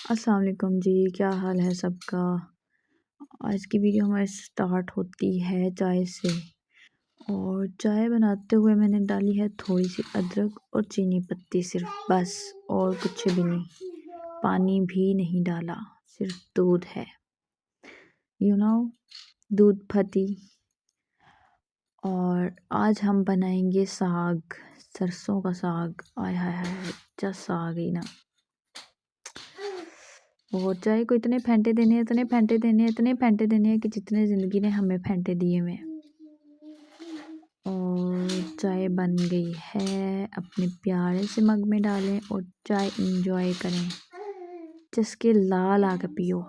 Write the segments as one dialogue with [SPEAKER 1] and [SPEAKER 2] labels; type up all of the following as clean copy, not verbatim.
[SPEAKER 1] अस्सलाम वालेकुम जी, क्या हाल है सबका। आज की वीडियो हमारी स्टार्ट होती है चाय से। और चाय बनाते हुए मैंने डाली है थोड़ी सी अदरक और चीनी पत्ती, सिर्फ बस, और कुछ भी नहीं, पानी भी नहीं डाला, सिर्फ दूध है, दूध पत्ती। और आज हम बनाएंगे साग, सरसों का साग। आय हाय हाय, जस्ट साग ही ना। और चाय को इतने फेंटे देने हैं, इतने फेंटे देने हैं, इतने फेंटे देने हैं कि जितने ज़िंदगी ने हमें फेंटे दिए हुए। और चाय बन गई है, अपने प्यारे से मग में डालें और चाय इंजॉय करें, चस्के ला ला के पियो।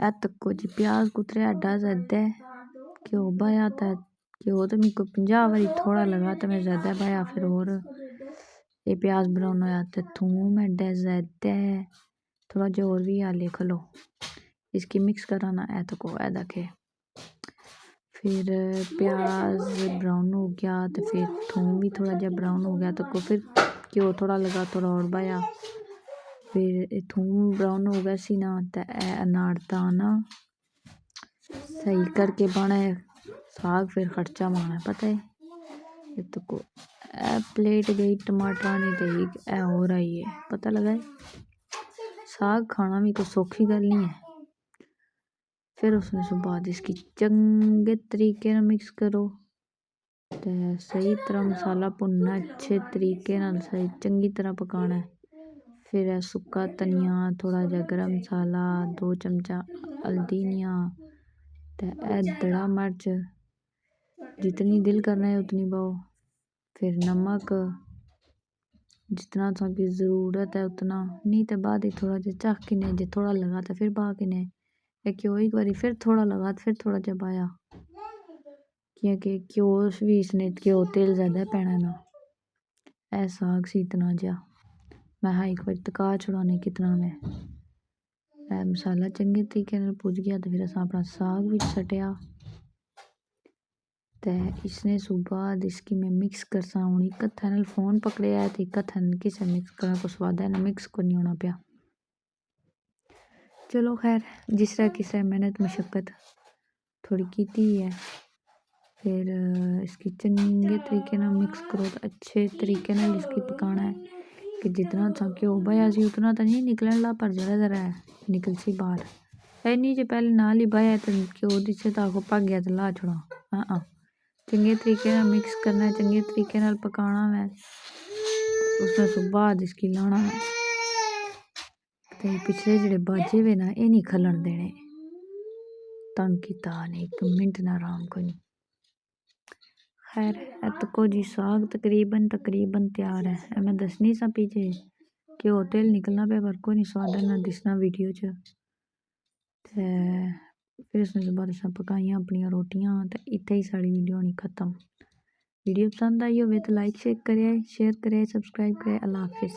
[SPEAKER 1] ए तको जी प्याज कुतरे एडा ज़्यादा घ्यो पाया था, घ्यो तो मेरे को 50 बारी थोड़ा लगा तो मैं ज़्यादा पाया। फिर और ये प्याज ब्राउन होया तो थूम एडा ज़्यादा है, थोड़ा जो और भी आ लिख लो। इसकी मिक्स कराना है तो को ऐदा के। फिर प्याज ब्राउन हो गया तो फिर थूम भी थोड़ा जब ब्राउन हो गया तो को फिर घ्यो थोड़ा लगा, थोड़ा और पाया। फिर थूम ब्राउन हो गया सी ना, तो अनार दाना सही करके पाना है साग, फिर खर्चा माना है, पता है। ये तो को प्लेट गई टमाटर नहीं गई, हो रही है, पता लगा है। साग खाना भी कोई सौखी गल नहीं है। फिर उसमें से बाद इसकी चंगे तरीके ना मिक्स करो, तो सही तरह मसाला भुनना, अच्छे तरीके नाल सही चंगी तरह पकाना है। फिर है सुक्का धनिया, थोड़ा जा गरम मसाला, 2 चमचा हल्दी निया, तो दड़ा मिर्च जितनी दिल करना है उतनी पाओ। फिर नमक जितना की ज़रूरत है उतना, नहीं तो बाद ही थोड़ा जा चख किने, जे थोड़ा लगा तो फिर पा किने। घ्यो एक बारी फिर थोड़ा लगा तो फिर थोड़ा जब पाया, क्योंकि घ्यो भी इसने घ्यो तेल ज़्यादा पैना ना। ऐ साग सी इतना जा मैं हाँ एक बार तका छुड़ाने कितना मैं मसाला चंगे तरीके नाल भुज गया। तो फिर असा अपना साग भी सटिया, तो इसने बाद इसकी मैं मिक्स करसा। हूँ एक हत्था नाल फोन पकड़िया तो एक हत्था नाल किसे मिक्स करना को स्वाद है ना, मिक्स को नहीं होना पिया। चलो खैर, जिस तरह किस मेहनत मशक्कत थोड़ी की है। फिर इसकी चंगे तरीके ना मिक्स करो, तो अच्छे तरीके नाल इसकी पकाना है कि जितना घ्यो बया सी उतना तो नहीं निकलन ला, पर जरा जरा है निकल सी बाहर। है नहीं जो पहले नाल ही बया तो घ्यो दिसे तो आगो पक गया तो ला छोड़ा। हाँ, चंगे तरीके नाल मिक्स करना है, चंगे तरीके नाल पकाना है। उसमें से बाद इसकी लाना है, तो पिछले जेड़े बाजे वे ना ये नहीं खलन देने, तंग किता नहीं, एक मिनट ना आराम को नहीं। खैर एतको जी साग तकरीबन तैयार है। मैं दसनी सा पीछे घ्यो तेल निकलना पे पर को नहीं स्वाद ना दिसना वीडियो च। फिर उसने बाद असां पकाइयां अपनी रोटियां, तो इत्थे ही साड़ी वीडियो होनी खत्म। वीडियो पसंद आई हो तो लाइक शेयर करे, सब्सक्राइब करे। अल्लाह हाफिज़।